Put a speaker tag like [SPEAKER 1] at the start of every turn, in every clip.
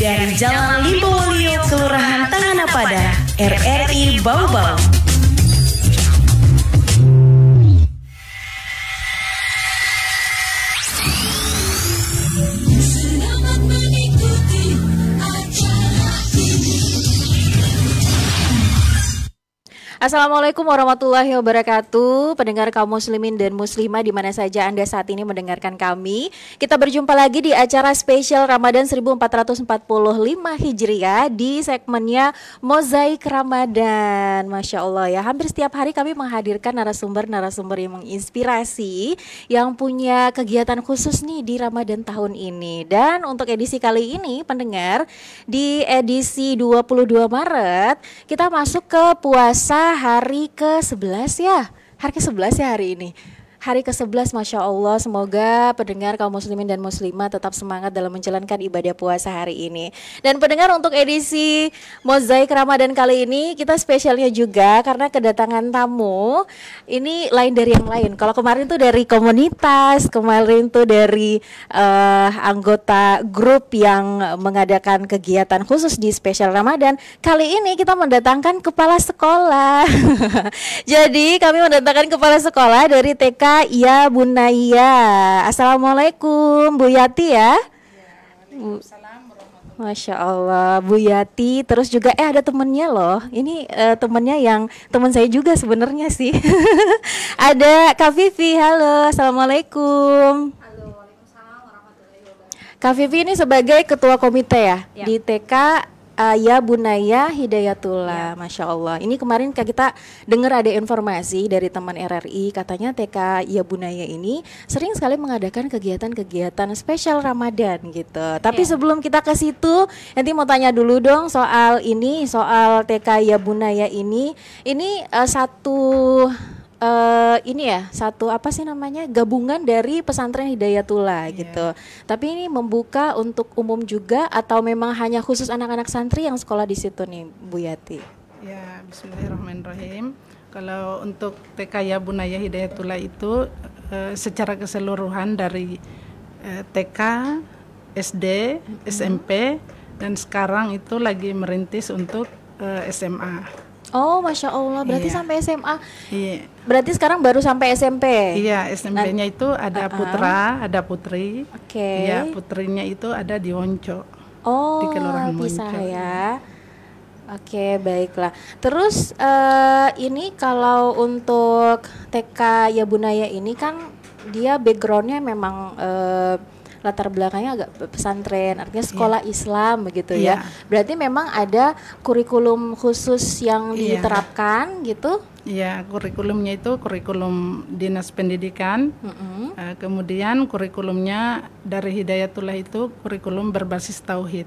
[SPEAKER 1] dari Jalan Limbowolio, Kelurahan Tanganapada, RRI Bau-Bau.
[SPEAKER 2] Assalamualaikum warahmatullahi wabarakatuh. Pendengar kaum muslimin dan muslimah di mana saja Anda saat ini mendengarkan kami. Kita berjumpa lagi di acara spesial Ramadan 1445 Hijriah di segmennya Mozaik Ramadan. Masya Allah ya, hampir setiap hari kami menghadirkan narasumber-narasumber yang menginspirasi, yang punya kegiatan khusus nih di Ramadan tahun ini. Dan untuk edisi kali ini pendengar, di edisi 22 Maret kita masuk ke puasa hari ke-11 ya. Hari ke-11 ya hari ini. Hari ke-11, Masya Allah, semoga pendengar kaum muslimin dan muslimah tetap semangat dalam menjalankan ibadah puasa hari ini. Dan pendengar, untuk edisi Mozaik Ramadan kali ini kita spesialnya juga karena kedatangan tamu ini lain dari yang lain. Kalau kemarin tuh dari komunitas, kemarin tuh dari anggota grup yang mengadakan kegiatan khusus di spesial Ramadan. Kali ini kita mendatangkan kepala sekolah. Jadi kami mendatangkan kepala sekolah dari TK Ya Bunaya. Assalamualaikum Bu Yati ya. Masya Allah Bu Yati. Terus juga ada temennya loh. Ini temennya yang teman saya juga sebenarnya sih. Ada Kak Vivi. Halo, assalamualaikum.
[SPEAKER 3] Halo, waalaikumsalam warahmatullahi wabarakatuh.
[SPEAKER 2] Kak Vivi ini sebagai ketua komite ya. Di TK Ya Bunaya Hidayatullah. Masya Allah. Ini kemarin kita dengar ada informasi dari teman RRI, katanya TK Ya Bunaya ini sering sekali mengadakan kegiatan-kegiatan spesial Ramadan gitu. Tapi sebelum kita ke situ, nanti mau tanya dulu dong soal ini, soal TK Ya Bunaya ini satu apa sih namanya, gabungan dari pesantren Hidayatullah gitu. Tapi ini membuka untuk umum juga atau memang hanya khusus anak-anak santri yang sekolah di situ nih Bu Yati?
[SPEAKER 4] Ya, bismillahirrahmanirrahim. Kalau untuk TK Ya Bunaya Hidayatullah itu secara keseluruhan dari TK, SD, SMP, dan sekarang itu lagi merintis untuk SMA.
[SPEAKER 2] Oh, Masya Allah, berarti sampai SMA.
[SPEAKER 4] Iya.
[SPEAKER 2] Berarti sekarang baru sampai SMP.
[SPEAKER 4] Iya, SMP-nya itu ada putra, ada putri.
[SPEAKER 2] Oke.
[SPEAKER 4] Iya, putrinya itu ada di Wonco.
[SPEAKER 2] Oh,
[SPEAKER 4] di Kelurahan
[SPEAKER 2] bisa
[SPEAKER 4] Wonco.
[SPEAKER 2] ya. Oke, baiklah. Terus ini kalau untuk TK Ya Bunaya ini kan dia backgroundnya memang latar belakangnya agak pesantren, artinya sekolah Islam begitu ya. Berarti memang ada kurikulum khusus yang diterapkan gitu?
[SPEAKER 4] Iya, kurikulumnya itu kurikulum Dinas Pendidikan. Kemudian kurikulumnya dari Hidayatullah itu kurikulum berbasis tauhid.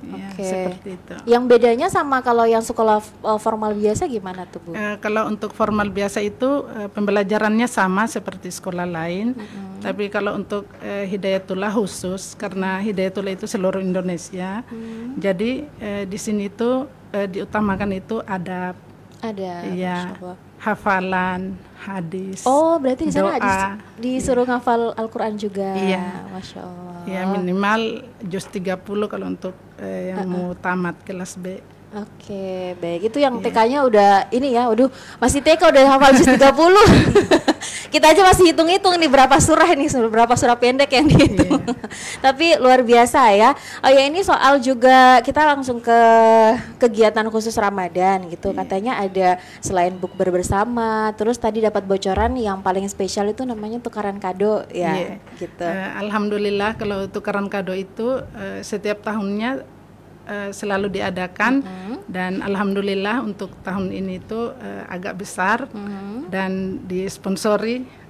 [SPEAKER 4] Ya, seperti itu.
[SPEAKER 2] Yang bedanya sama kalau yang sekolah formal biasa gimana tuh Bu?
[SPEAKER 4] Kalau untuk formal biasa itu pembelajarannya sama seperti sekolah lain. Tapi kalau untuk Hidayatullah khusus, karena Hidayatullah itu seluruh Indonesia. Jadi di sini itu diutamakan itu adab.
[SPEAKER 2] Ada,
[SPEAKER 4] ya, hafalan, hadis.
[SPEAKER 2] Oh, berarti di sana
[SPEAKER 4] doa,
[SPEAKER 2] disuruh ngafal Al-Quran juga.
[SPEAKER 4] Iya.
[SPEAKER 2] Masya Allah.
[SPEAKER 4] Ya, minimal juz 30 kalau untuk yang mau tamat kelas B.
[SPEAKER 2] Oke, baik. Itu yang TK-nya udah ini ya, waduh, masih TK udah hafal juz 30. Kita aja masih hitung-hitung nih berapa surah ini, berapa surah pendek yang dihitung. Tapi luar biasa ya. Oh ya, ini soal juga kita langsung ke kegiatan khusus Ramadan gitu. Katanya ada selain bukber bersama, terus tadi dapat bocoran yang paling spesial itu namanya tukaran kado ya, gitu.
[SPEAKER 4] Alhamdulillah kalau tukaran kado itu setiap tahunnya selalu diadakan dan alhamdulillah untuk tahun ini itu agak besar dan disponsori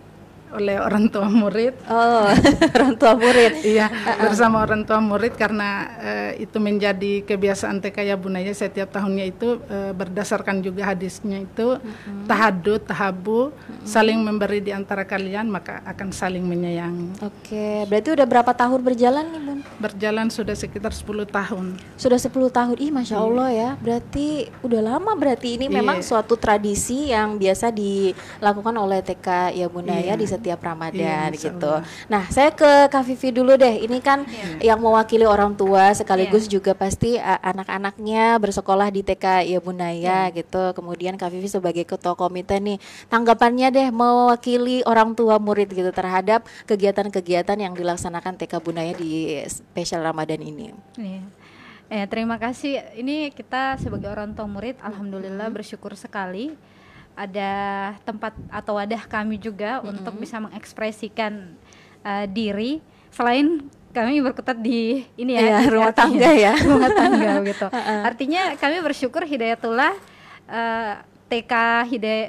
[SPEAKER 4] oleh orang tua murid.
[SPEAKER 2] Oh, orang tua murid.
[SPEAKER 4] Iya, bersama orang tua murid karena itu menjadi kebiasaan TK Ya Bunaya setiap tahunnya itu berdasarkan juga hadisnya itu tahadud, tahabu, saling memberi di antara kalian maka akan saling menyayangi.
[SPEAKER 2] Oke, berarti udah berapa tahun berjalan nih Bun?
[SPEAKER 4] Berjalan sudah sekitar 10 tahun.
[SPEAKER 2] Sudah 10 tahun, Masya Allah ya. Berarti udah lama, berarti ini memang suatu tradisi yang biasa dilakukan oleh TK Ya Bunaya di setiap Ramadan
[SPEAKER 4] Iya, Insya
[SPEAKER 2] gitu.
[SPEAKER 4] Allah.
[SPEAKER 2] Nah, saya ke Kak Vivi dulu deh. Ini kan yang mewakili orang tua sekaligus juga pasti anak-anaknya bersekolah di TK Ya Bunaya gitu. Kemudian Kak Vivi sebagai ketua komite nih, tanggapannya deh mewakili orang tua murid gitu terhadap kegiatan-kegiatan yang dilaksanakan TK Bunaya di spesial Ramadan ini.
[SPEAKER 3] Iya. Terima kasih. Ini kita sebagai orang tua murid, alhamdulillah bersyukur sekali ada tempat atau wadah kami juga untuk bisa mengekspresikan diri selain kami berkutat di ini ya,
[SPEAKER 2] rumah tangga ya.
[SPEAKER 3] rumah tangga gitu. Artinya kami bersyukur Hidayatullah TK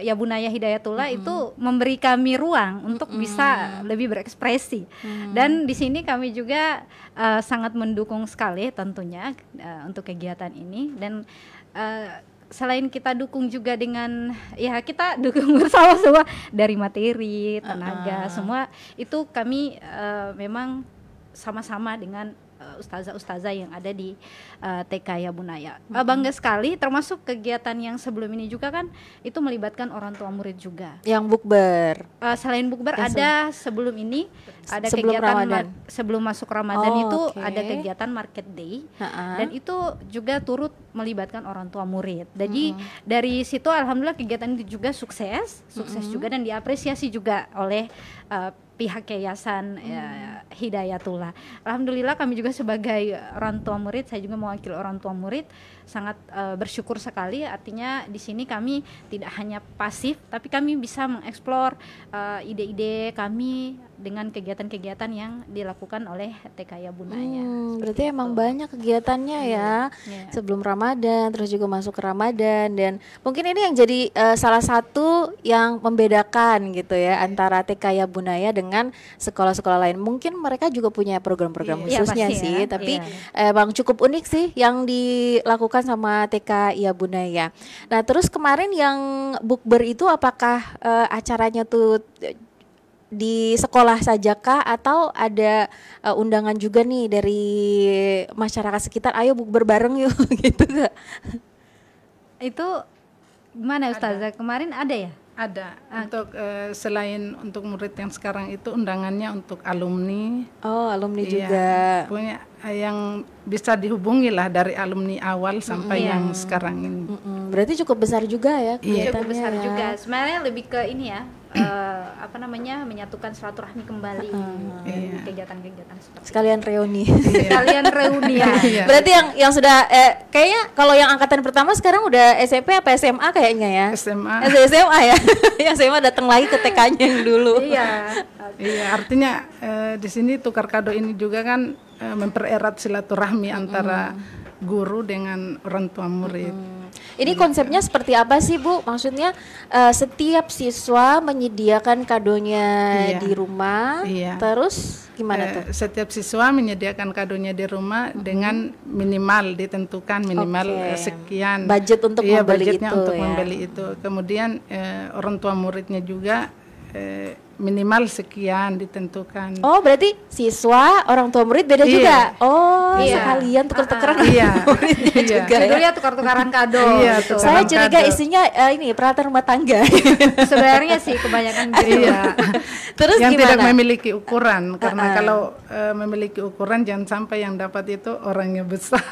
[SPEAKER 3] Ya Bunaya Hidayatullah itu memberi kami ruang untuk bisa lebih berekspresi. Dan di sini kami juga sangat mendukung sekali tentunya untuk kegiatan ini. Dan selain kita dukung juga dengan kita dukung bersama-sama dari materi, tenaga, semua itu kami memang sama-sama dengan ustazah-ustazah yang ada di TK Ya Bunaya. Bangga sekali, termasuk kegiatan yang sebelum ini juga kan itu melibatkan orang tua murid juga.
[SPEAKER 2] Yang bukber.
[SPEAKER 3] Selain bukber ada sebelum ini ada
[SPEAKER 2] sebelum
[SPEAKER 3] kegiatan
[SPEAKER 2] Ramadan.
[SPEAKER 3] Sebelum masuk Ramadan itu
[SPEAKER 2] oke.
[SPEAKER 3] ada kegiatan market day dan itu juga turut melibatkan orang tua murid. Jadi dari situ alhamdulillah kegiatan itu juga sukses juga dan diapresiasi juga oleh pihak yayasan Hidayatullah. Alhamdulillah kami juga sebagai orang tua murid, saya juga mewakili orang tua murid, sangat bersyukur sekali. Artinya di sini kami tidak hanya pasif, tapi kami bisa mengeksplor ide-ide kami dengan kegiatan-kegiatan yang dilakukan oleh TK Ya Bunaya.
[SPEAKER 2] Berarti emang banyak kegiatannya ya sebelum Ramadan, terus juga masuk ke Ramadan, dan mungkin ini yang jadi salah satu yang membedakan gitu ya antara TK Ya Bunaya dengan sekolah-sekolah lain. Mungkin mereka juga punya program-program khususnya
[SPEAKER 3] pasti
[SPEAKER 2] sih,
[SPEAKER 3] ya.
[SPEAKER 2] tapi emang cukup unik sih yang dilakukan sama TK Ya Bunaya. Nah, terus kemarin yang bukber itu apakah acaranya tuh di sekolah saja kah atau ada undangan juga nih dari masyarakat sekitar, ayo bukber bareng yuk gitu Kak?
[SPEAKER 3] Itu gimana Ustazah? Kemarin ada ya?
[SPEAKER 4] Ada. Untuk selain untuk murid yang sekarang itu undangannya untuk alumni.
[SPEAKER 2] Oh, alumni
[SPEAKER 4] Iya,
[SPEAKER 2] juga.
[SPEAKER 4] Pokoknya yang bisa dihubungi lah dari alumni awal sampai yang sekarang ini.
[SPEAKER 2] Berarti cukup besar juga ya kegiatannya.
[SPEAKER 3] Cukup besar
[SPEAKER 2] ya.
[SPEAKER 3] juga. Sebenarnya lebih ke ini ya, menyatukan silaturahmi kembali dari kegiatan-kegiatan seperti
[SPEAKER 2] Sekalian reuni.
[SPEAKER 3] sekalian reuni ya.
[SPEAKER 4] Iya.
[SPEAKER 2] Berarti yang sudah kayaknya kalau yang angkatan pertama sekarang udah SMP apa SMA kayaknya ya?
[SPEAKER 4] SMA.
[SPEAKER 2] SMA ya. Yang SMA datang lagi ke TK-nya yang dulu.
[SPEAKER 3] Iya.
[SPEAKER 4] Iya, artinya di sini tukar kado ini juga kan mempererat silaturahmi antara guru dengan orang tua murid.
[SPEAKER 2] Ini konsepnya seperti apa sih Bu? Maksudnya setiap siswa menyediakan kadonya di rumah, terus gimana tuh?
[SPEAKER 4] Setiap siswa menyediakan kadonya di rumah dengan minimal ditentukan minimal sekian.
[SPEAKER 2] Budget untuk membeli
[SPEAKER 4] budgetnya
[SPEAKER 2] itu
[SPEAKER 4] untuk
[SPEAKER 2] ya.
[SPEAKER 4] membeli itu. Kemudian orang tua muridnya juga minimal sekian ditentukan.
[SPEAKER 2] Oh, berarti siswa, orang tua murid beda juga. Oh, sekalian tuker-tukeran muridnya juga. Ya?
[SPEAKER 3] Judulnya tukar-tukaran kado.
[SPEAKER 4] Iya,
[SPEAKER 3] gitu.
[SPEAKER 2] Saya curiga isinya ini peralatan rumah tangga.
[SPEAKER 3] Sebenarnya sih kebanyakan gitu.
[SPEAKER 2] Terus
[SPEAKER 4] yang
[SPEAKER 2] gimana?
[SPEAKER 4] tidak memiliki ukuran, karena kalau memiliki ukuran jangan sampai yang dapat itu orangnya besar.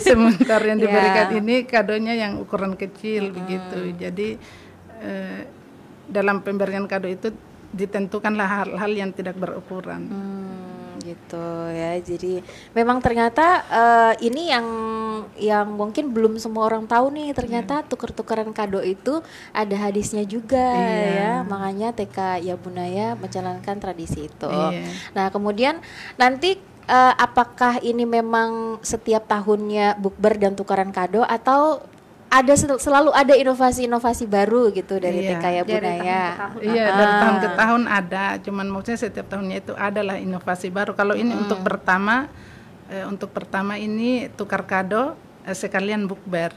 [SPEAKER 4] Sementara yang diberikan ini kadonya yang ukuran kecil begitu. Jadi dalam pemberian kado itu ditentukanlah hal-hal yang tidak berukuran.
[SPEAKER 2] Gitu ya. Jadi memang ternyata ini yang mungkin belum semua orang tahu nih, ternyata tuker-tukeran kado itu ada hadisnya juga ya. Makanya TK Ya Bunaya menjalankan tradisi itu. Nah, kemudian nanti apakah ini memang setiap tahunnya bukber dan tukaran kado atau ada selalu ada inovasi-inovasi baru gitu dari TK Ya Bunaya?
[SPEAKER 4] Iya, dari tahun ke tahun ada. Cuman maksudnya setiap tahunnya itu adalah inovasi baru. Kalau ini untuk pertama ini tukar kado sekalian bukber.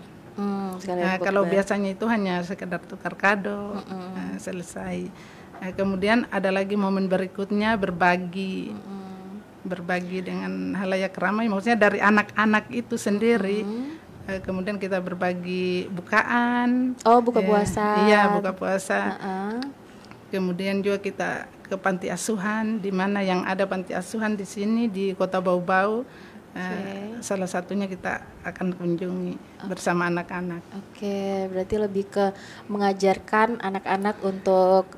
[SPEAKER 4] Kalau biasanya itu hanya sekedar tukar kado selesai. Kemudian ada lagi momen berikutnya berbagi dengan halayak ramai. Maksudnya dari anak-anak itu sendiri. Kemudian kita berbagi bukaan.
[SPEAKER 2] Oh, buka puasa.
[SPEAKER 4] Iya, buka puasa. kemudian juga kita ke panti asuhan, di mana yang ada panti asuhan di sini di Kota Bau-Bau. Salah satunya kita akan kunjungi bersama anak-anak.
[SPEAKER 2] Oke, berarti lebih ke mengajarkan anak-anak untuk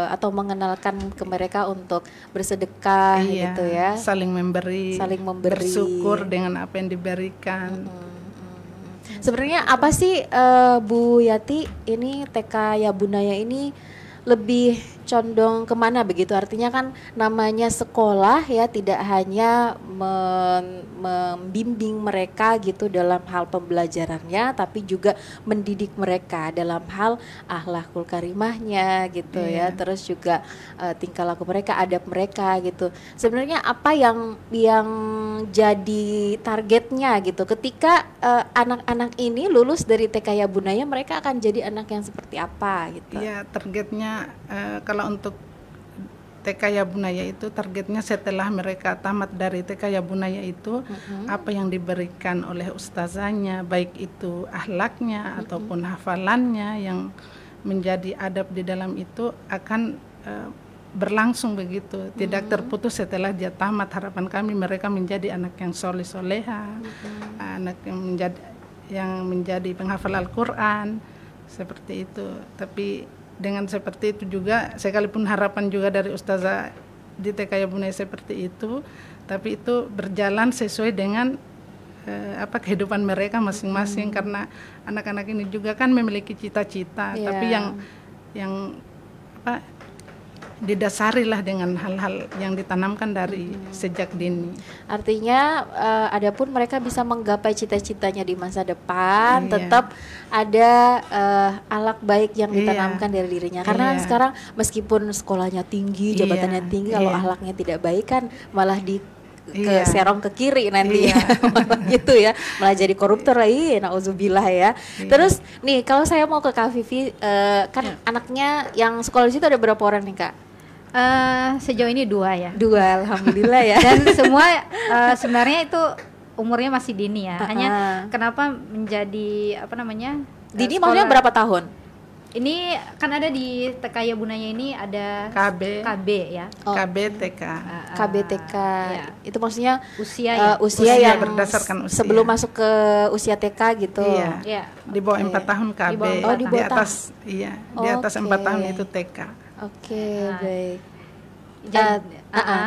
[SPEAKER 2] atau mengenalkan ke mereka untuk bersedekah gitu ya.
[SPEAKER 4] Saling memberi, bersyukur dengan apa yang diberikan.
[SPEAKER 2] Sebenarnya apa sih Bu Yati, ini TK Yabunaya ini lebih condong kemana begitu? Artinya kan namanya sekolah ya, tidak hanya membimbing mereka gitu dalam hal pembelajarannya, tapi juga mendidik mereka dalam hal akhlakul karimahnya gitu ya, terus juga tingkah laku mereka, adab mereka gitu. Sebenarnya apa yang jadi targetnya gitu ketika anak-anak ini lulus dari TK Yabunaya, mereka akan jadi anak yang seperti apa gitu?
[SPEAKER 4] Ya, targetnya kalau untuk TK Yabunaya itu targetnya setelah mereka tamat dari TK Yabunaya itu apa yang diberikan oleh ustazahnya, baik itu akhlaknya ataupun hafalannya yang menjadi adab di dalam itu akan berlangsung begitu, tidak terputus setelah dia tamat. Harapan kami mereka menjadi anak yang soleh soleha, anak yang menjadi penghafal Al-Quran seperti itu. Tapi dengan seperti itu juga, sekalipun harapan juga dari ustazah di TK Yabunaya seperti itu, tapi itu berjalan sesuai dengan kehidupan mereka masing-masing, karena anak-anak ini juga kan memiliki cita-cita, tapi yang didasarilah dengan hal-hal yang ditanamkan dari sejak dini.
[SPEAKER 2] Artinya adapun mereka bisa menggapai cita-citanya di masa depan, tetap ada akhlak baik yang ditanamkan dari dirinya. Karena sekarang meskipun sekolahnya tinggi, jabatannya tinggi, kalau akhlaknya tidak baik kan malah ke serong ke kiri nanti malah gitu ya, malah jadi koruptor lagi, nauzubillah ya. Terus nih kalau saya mau ke Kak Vivi, kan anaknya yang sekolah di situ ada berapa orang nih Kak?
[SPEAKER 3] Sejauh ini 2 ya.
[SPEAKER 2] 2, alhamdulillah ya.
[SPEAKER 3] Dan semua sebenarnya itu umurnya masih dini ya. Hanya kenapa menjadi
[SPEAKER 2] dini maksudnya berapa tahun?
[SPEAKER 3] Ini kan ada di TK Yabunaya ini ada KB ya.
[SPEAKER 4] KB TK.
[SPEAKER 2] KB TK. Itu maksudnya
[SPEAKER 3] usia
[SPEAKER 2] yang
[SPEAKER 4] berdasarkan usia.
[SPEAKER 2] Sebelum masuk ke usia TK gitu.
[SPEAKER 3] Iya.
[SPEAKER 4] Di bawah 4 tahun KB. Di atas di atas 4 tahun itu TK.
[SPEAKER 2] Oke, baik.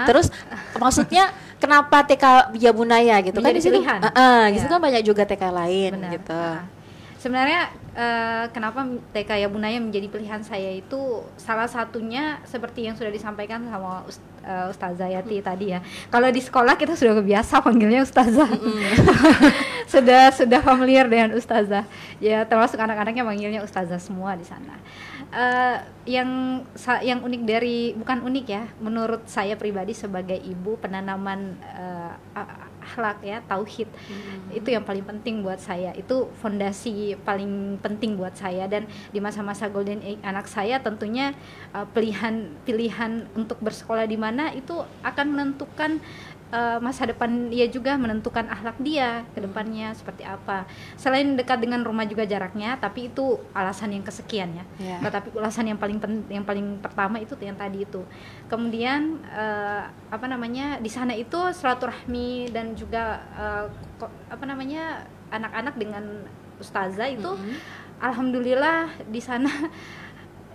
[SPEAKER 2] Terus maksudnya kenapa TK Yabunaya gitu?
[SPEAKER 3] Menjadi
[SPEAKER 2] kan di situ
[SPEAKER 3] pilihan.
[SPEAKER 2] Di situ kan banyak juga TK lain.
[SPEAKER 3] Benar.
[SPEAKER 2] Gitu.
[SPEAKER 3] Sebenarnya kenapa TK Yabunaya menjadi pilihan saya itu salah satunya seperti yang sudah disampaikan sama Ustazah Yati tadi ya. Kalau di sekolah kita sudah kebiasa panggilnya Ustazah. sudah familiar dengan Ustazah. Ya termasuk anak-anaknya panggilnya Ustazah semua di sana. Yang unik bukan unik ya, menurut saya pribadi sebagai ibu, penanaman akhlak ya, tauhid itu yang paling penting buat saya, itu fondasi paling penting buat saya. Dan di masa-masa golden age anak saya tentunya pilihan untuk bersekolah di mana itu akan menentukan masa depan dia, juga menentukan akhlak dia ke depannya seperti apa. Selain dekat dengan rumah juga jaraknya, tapi itu alasan yang kesekian ya. Tapi alasan yang paling pertama itu yang tadi itu. Kemudian di sana itu silaturahmi dan juga anak-anak dengan ustazah itu alhamdulillah di sana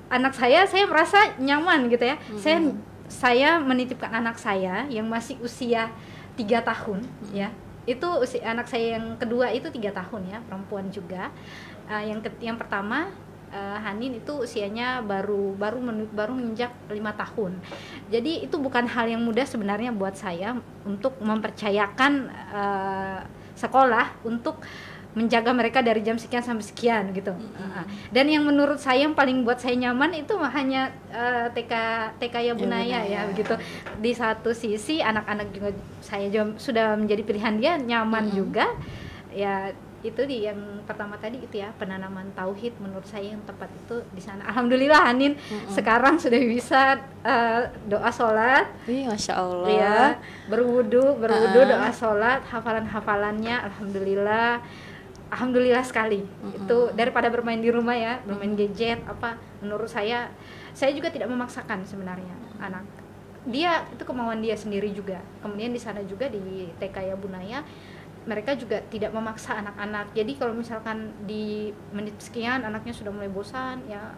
[SPEAKER 3] anak saya merasa nyaman gitu ya. Saya menitipkan anak saya yang masih usia 3 tahun ya. Itu anak saya yang kedua itu 3 tahun ya, perempuan juga. Yang pertama Hanin itu usianya baru menginjak 5 tahun. Jadi itu bukan hal yang mudah sebenarnya buat saya untuk mempercayakan sekolah untuk menjaga mereka dari jam sekian sampai sekian gitu. Dan yang menurut saya yang paling buat saya nyaman itu hanya TK Yabunaya ya begitu. Di satu sisi anak-anak juga saya sudah menjadi pilihan dia, nyaman juga ya. Itu yang pertama tadi itu ya, penanaman tauhid menurut saya yang tepat itu di sana. Alhamdulillah Hanin sekarang sudah bisa doa sholat.
[SPEAKER 2] Masya Allah.
[SPEAKER 3] Ya, berwudu doa sholat, hafalannya alhamdulillah alhamdulillah sekali. Itu daripada bermain di rumah ya, bermain gadget apa, menurut saya juga tidak memaksakan sebenarnya anak. Dia itu kemauan dia sendiri juga. Kemudian di sana juga di TK Yabunaya mereka juga tidak memaksa anak-anak. Jadi kalau misalkan di menit sekian anaknya sudah mulai bosan, ya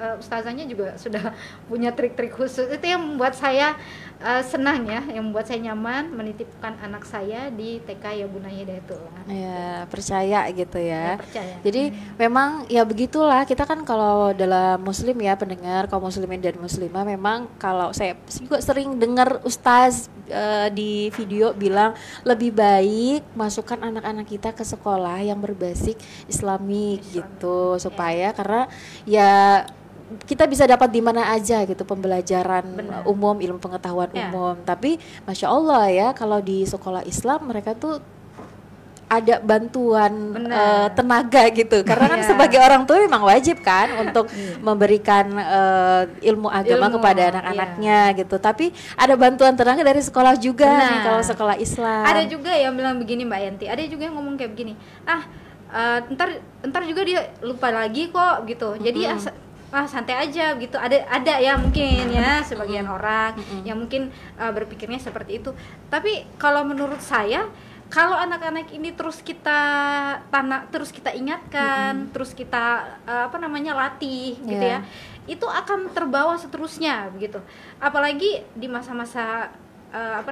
[SPEAKER 3] ustazahnya juga sudah punya trik-trik khusus. Itu yang membuat saya senang ya, yang membuat saya nyaman menitipkan anak saya di TK Yabunaya Hidayatullah.
[SPEAKER 2] Ya, percaya gitu ya.
[SPEAKER 3] Percaya.
[SPEAKER 2] Jadi memang ya begitulah, kita kan kalau dalam muslim ya, pendengar kaum muslimin dan muslimah, memang kalau saya juga sering dengar ustaz di video bilang lebih baik masukkan anak-anak kita ke sekolah yang berbasis Islamik gitu, supaya karena ya kita bisa dapat di mana aja gitu pembelajaran umum, ilmu pengetahuan umum. Tapi masya Allah ya, kalau di sekolah Islam mereka tuh ada bantuan tenaga gitu, karena kan sebagai orang tua memang wajib kan untuk memberikan ilmu agama kepada anak-anaknya gitu. Tapi ada bantuan tenaga dari sekolah juga nih kalau sekolah Islam.
[SPEAKER 3] Ada juga yang bilang begini Mbak Yanti, ada juga yang ngomong kayak begini, ntar juga dia lupa lagi kok gitu. Jadi santai aja gitu. Ada ya mungkin ya sebagian orang yang mungkin berpikirnya seperti itu. Tapi kalau menurut saya, kalau anak-anak ini terus kita ingatkan, terus kita latih gitu ya, itu akan terbawa seterusnya begitu. Apalagi di masa-masa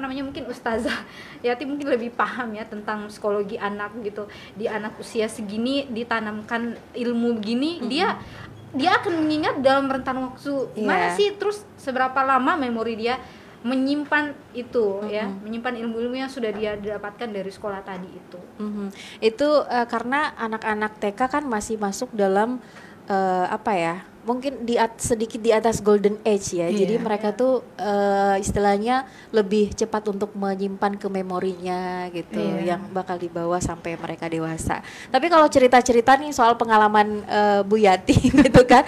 [SPEAKER 3] mungkin Ustazah Yati mungkin lebih paham ya tentang psikologi anak gitu. Di anak usia segini ditanamkan ilmu begini, dia akan mengingat dalam rentan waktu mana sih, terus seberapa lama memori dia menyimpan itu ya, menyimpan ilmu-ilmu yang sudah dia dapatkan dari sekolah tadi itu.
[SPEAKER 2] Itu karena anak-anak TK kan masih masuk dalam mungkin sedikit di atas golden age ya. Jadi mereka tuh istilahnya lebih cepat untuk menyimpan ke memorinya gitu, yang bakal dibawa sampai mereka dewasa. Tapi kalau cerita-cerita nih soal pengalaman Bu Yati gitu kan,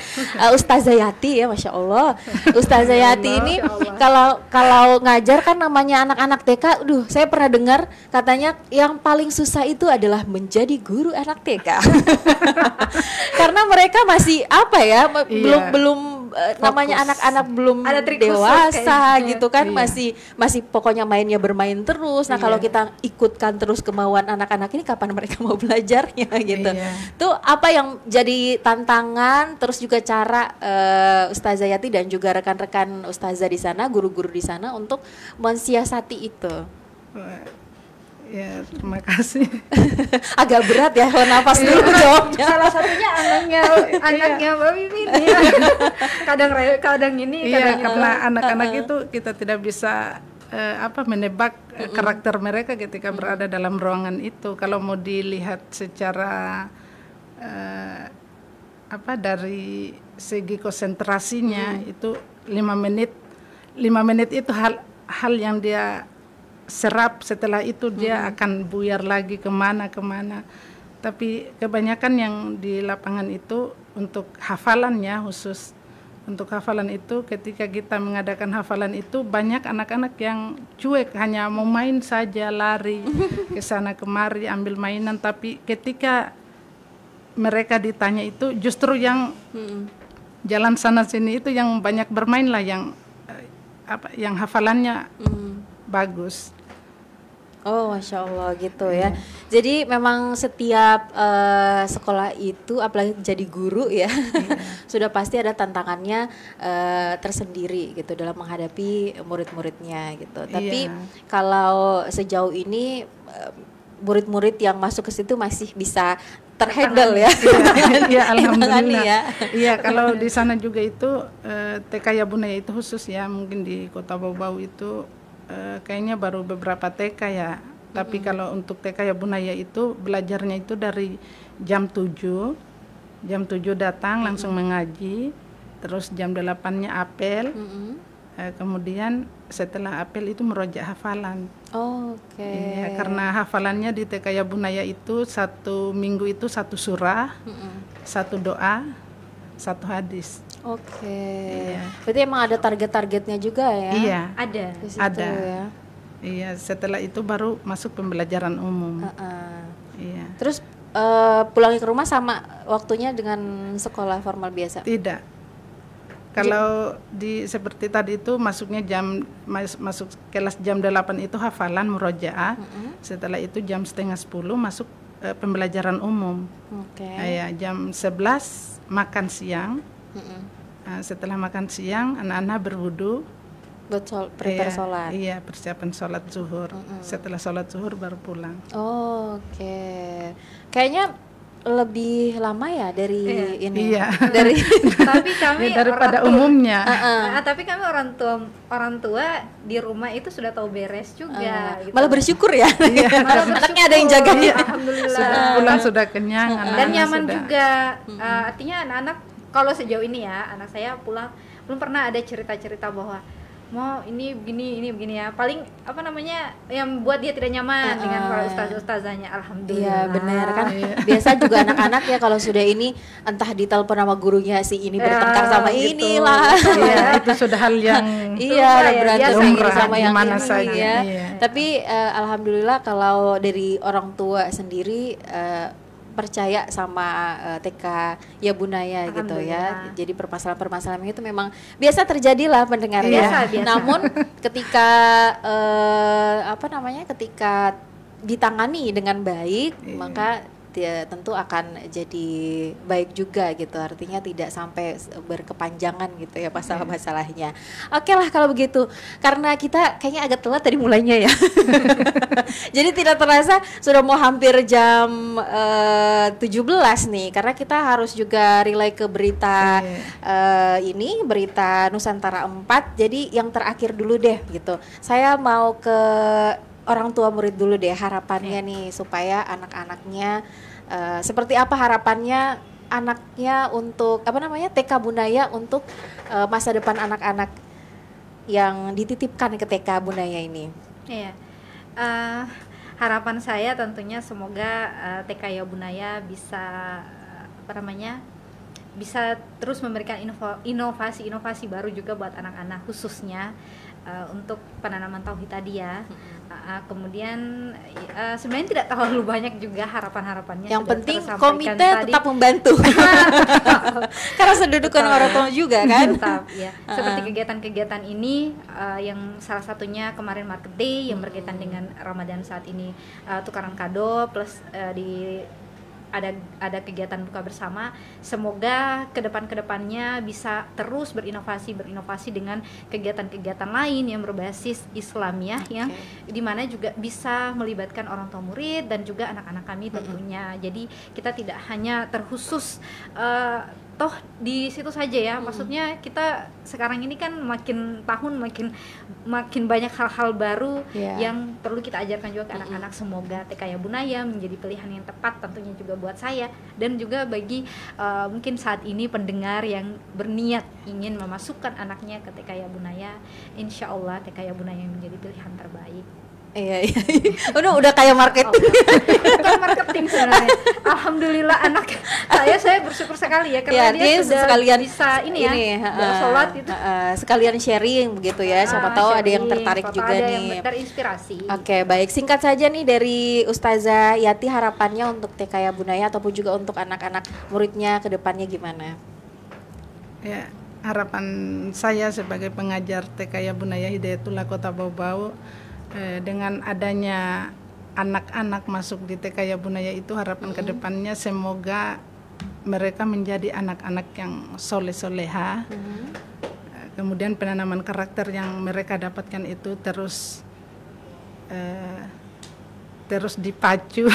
[SPEAKER 2] Ustazah Yati ya, masya Allah, Ustazah Yati ini kalau ngajar kan namanya anak-anak TK, saya pernah dengar katanya yang paling susah itu adalah menjadi guru anak TK. Karena mereka masih belum namanya anak-anak belum dewasa gitu kan, masih pokoknya mainnya bermain terus. Nah kalau kita ikutkan terus kemauan anak-anak ini, kapan mereka mau belajarnya gitu. Tuh apa yang jadi tantangan, terus juga cara Ustazah Yati dan juga rekan-rekan Ustazah di sana, guru-guru di sana untuk mensiasati itu.
[SPEAKER 3] Ya, terima kasih.
[SPEAKER 2] Agak berat ya, nafas dulu jawabnya.
[SPEAKER 3] Salah satunya anaknya Mbak Mimin ya. Kadang ini
[SPEAKER 4] karena anak-anak itu kita tidak bisa menebak karakter mereka ketika berada dalam ruangan itu. Kalau mau dilihat secara dari segi konsentrasinya itu 5 menit itu hal yang dia serap, setelah itu dia akan buyar lagi kemana. Tapi kebanyakan yang di lapangan itu untuk hafalan ya, khusus untuk hafalan itu, ketika kita mengadakan hafalan itu banyak anak-anak yang cuek, hanya mau main saja, lari ke sana kemari ambil mainan. Tapi ketika mereka ditanya itu justru yang jalan sana sini itu yang banyak bermain lah, yang hafalannya bagus.
[SPEAKER 2] Oh, masya Allah gitu ya. Jadi memang setiap sekolah itu, apalagi jadi guru ya, sudah pasti ada tantangannya tersendiri gitu dalam menghadapi murid-muridnya gitu. Tapi kalau sejauh ini murid-murid yang masuk ke situ masih bisa terhandle ya.
[SPEAKER 4] Iya, alhamdulillah. Iya, kalau di sana juga itu TK Yabunaya itu khusus ya, mungkin di Kota Bau-Bau itu kayaknya baru beberapa TK ya. Tapi kalau untuk TK Yabunaya itu belajarnya itu dari jam 7 datang langsung mengaji, terus jam 8-nya apel, kemudian setelah apel itu merojak hafalan. Ya, karena hafalannya di TK Yabunaya itu 1 minggu itu 1 surah, 1 doa, 1 hadis.
[SPEAKER 2] Berarti emang ada target-targetnya juga ya?
[SPEAKER 4] Iya,
[SPEAKER 2] ada.
[SPEAKER 4] Iya, setelah itu baru masuk pembelajaran umum.
[SPEAKER 2] Iya. Terus pulangnya ke rumah sama waktunya dengan sekolah formal biasa?
[SPEAKER 4] Tidak. Kalau seperti tadi itu masuk kelas jam 8 itu hafalan murojaah. Setelah itu jam 9:30 masuk pembelajaran umum. Ya, jam 11 makan siang. Setelah makan siang anak-anak berwudu.
[SPEAKER 2] Buat prepare sholat.
[SPEAKER 4] Iya, persiapan sholat zuhur. Setelah sholat zuhur baru pulang.
[SPEAKER 2] Oke. Kayaknya lebih lama ya dari ini.
[SPEAKER 4] Iya.
[SPEAKER 2] Dari
[SPEAKER 3] tapi kami
[SPEAKER 4] daripada umumnya.
[SPEAKER 3] Tapi kami orang tua di rumah itu sudah tahu beres juga. Gitu.
[SPEAKER 2] Malah bersyukur ya.
[SPEAKER 3] Malah
[SPEAKER 2] anaknya ada yang jaga.
[SPEAKER 3] Alhamdulillah.
[SPEAKER 4] Sudah pulang sudah kenyang.
[SPEAKER 3] Dan nyaman juga. Artinya anak-anak kalau sejauh ini ya, anak saya pulang belum pernah ada cerita-cerita bahwa mau ini begini ya. Paling apa namanya yang buat dia tidak nyaman dengan para ustazahnya. Alhamdulillah.
[SPEAKER 2] Iya benar kan. Biasa juga anak-anak ya kalau sudah ini entah ditelepon sama gurunya si ini bertengkar sama
[SPEAKER 3] gitu.
[SPEAKER 2] inilah.
[SPEAKER 4] Iya, itu sudah hal yang
[SPEAKER 2] berantem sama yang
[SPEAKER 4] mana
[SPEAKER 2] ini
[SPEAKER 4] saja.
[SPEAKER 2] ya.
[SPEAKER 4] Iya.
[SPEAKER 2] Tapi alhamdulillah kalau dari orang tua sendiri percaya sama TK Ya Bunaya gitu ya. Jadi permasalahan-permasalahan itu memang biasa terjadi lah pendengar ya.
[SPEAKER 3] Biasa.
[SPEAKER 2] Namun ketika ketika ditangani dengan baik maka dia tentu akan jadi baik juga gitu. Artinya tidak sampai berkepanjangan gitu ya masalah-masalahnya. Oke lah kalau begitu. Karena kita kayaknya agak telat tadi mulainya ya. Jadi tidak terasa sudah mau hampir jam 17 nih. Karena kita harus juga relay ke berita berita Nusantara 4. Jadi yang terakhir dulu deh gitu. Saya mau ke orang tua murid dulu deh, harapannya nih supaya anak-anaknya seperti apa harapannya anaknya untuk TK Bunaya untuk masa depan anak-anak yang dititipkan ke TK Bunaya ini.
[SPEAKER 3] Iya. Harapan saya tentunya semoga TK Ya Bunaya bisa bisa terus memberikan inovasi baru juga buat anak-anak, khususnya untuk penanaman tauhid tadi ya. Kemudian sebenarnya tidak terlalu banyak juga harapan-harapannya.
[SPEAKER 2] Yang penting komite
[SPEAKER 3] tadi.
[SPEAKER 2] tetap membantu. Karena sedudukan orang tua juga kan.
[SPEAKER 3] Tetap, ya. Seperti kegiatan-kegiatan ini yang salah satunya kemarin Market Day yang berkaitan dengan Ramadan saat ini, tukaran kado plus ada kegiatan buka bersama. Semoga kedepannya bisa terus berinovasi dengan kegiatan-kegiatan lain yang berbasis Islamiyah yang dimana juga bisa melibatkan orang tua murid dan juga anak-anak kami tentunya. Jadi kita tidak hanya terkhusus toh di situ saja ya. Maksudnya kita sekarang ini kan makin makin banyak hal-hal baru yang perlu kita ajarkan juga ke anak-anak. Semoga TK Ya Bunaya menjadi pilihan yang tepat tentunya juga buat saya dan juga bagi mungkin saat ini pendengar yang berniat ingin memasukkan anaknya ke TK Ya Bunaya. Insya Allah TK Ya Bunaya menjadi pilihan terbaik.
[SPEAKER 2] Iya. Udah kayak marketing.
[SPEAKER 3] Bukan marketing sebenarnya. Alhamdulillah anak saya bersyukur sekali ya karena dia sudah sekalian bisa sholat itu.
[SPEAKER 2] Sekalian sharing begitu ya. Siapa tahu ada yang tertarik juga
[SPEAKER 3] ada
[SPEAKER 2] nih.
[SPEAKER 3] yang terinspirasi.
[SPEAKER 2] Oke, baik. Singkat saja nih dari Ustazah Yati, harapannya untuk TK Ya Bunaya ataupun juga untuk anak-anak muridnya ke depannya gimana?
[SPEAKER 4] Ya, harapan saya sebagai pengajar TK Ya Bunaya Hidayatullah Kota Bau-Bau, dengan adanya anak-anak masuk di TK Ya Bunaya itu, harapan kedepannya semoga mereka menjadi anak-anak yang soleh-soleha. Kemudian penanaman karakter yang mereka dapatkan itu terus dipacu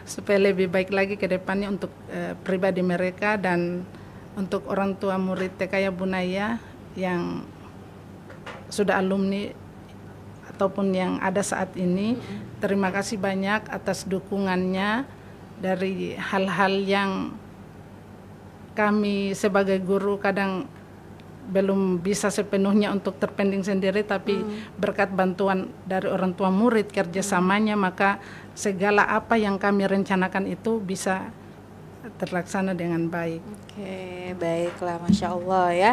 [SPEAKER 4] supaya lebih baik lagi ke depannya untuk pribadi mereka dan untuk orang tua murid TK Ya Bunaya yang sudah alumni ataupun yang ada saat ini. Terima kasih banyak atas dukungannya dari hal-hal yang kami sebagai guru kadang belum bisa sepenuhnya untuk terpending sendiri, tapi berkat bantuan dari orang tua murid kerjasamanya maka segala apa yang kami rencanakan itu bisa terlaksana dengan baik.
[SPEAKER 2] Oke, baiklah, Masya Allah ya.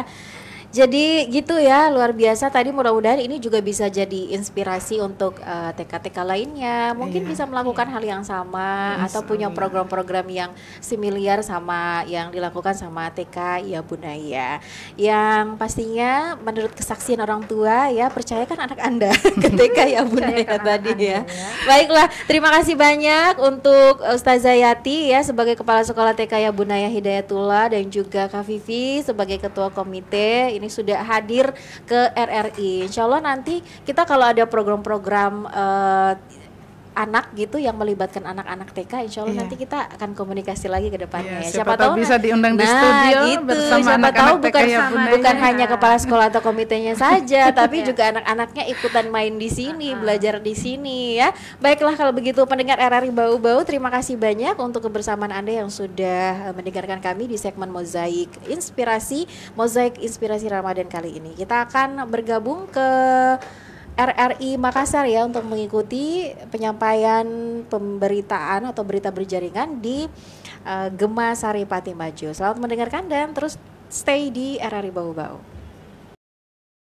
[SPEAKER 2] Jadi gitu ya, luar biasa. Tadi mudah-mudahan ini juga bisa jadi inspirasi untuk TK-TK lainnya. Mungkin
[SPEAKER 4] Iya.
[SPEAKER 2] bisa melakukan hal yang sama atau punya program-program yang similar sama yang dilakukan sama TK ya Bunaya. Yang pastinya menurut kesaksian orang tua ya, percayakan anak Anda ke TK ya Bunaya tadi ya. Baiklah, terima kasih banyak untuk Ustazah Yati ya sebagai Kepala Sekolah TK ya Bunaya Hidayatullah dan juga Kak Vivi sebagai Ketua Komite ini sudah hadir ke RRI. Insya Allah nanti kita kalau ada program-program anak gitu yang melibatkan anak-anak TK, insya Allah nanti kita akan komunikasi lagi ke depannya.
[SPEAKER 4] Siapa tahu bisa diundang di studio bersama
[SPEAKER 2] siapa
[SPEAKER 4] anak-anak
[SPEAKER 2] tahu
[SPEAKER 4] TK
[SPEAKER 2] bukan
[SPEAKER 4] ya Bunda.
[SPEAKER 2] bukan hanya kepala sekolah atau komitenya saja, tapi juga anak-anaknya ikutan main di sini, belajar di sini ya. Baiklah kalau begitu pendengar RRI Bau-Bau, terima kasih banyak untuk kebersamaan Anda yang sudah mendengarkan kami di segmen Mozaik Inspirasi Ramadan kali ini. Kita akan bergabung ke RRI Makassar ya untuk mengikuti penyampaian pemberitaan atau berita berjaringan di Gema Saripati Maju. Selamat mendengarkan dan terus stay di RRI Bau-Bau.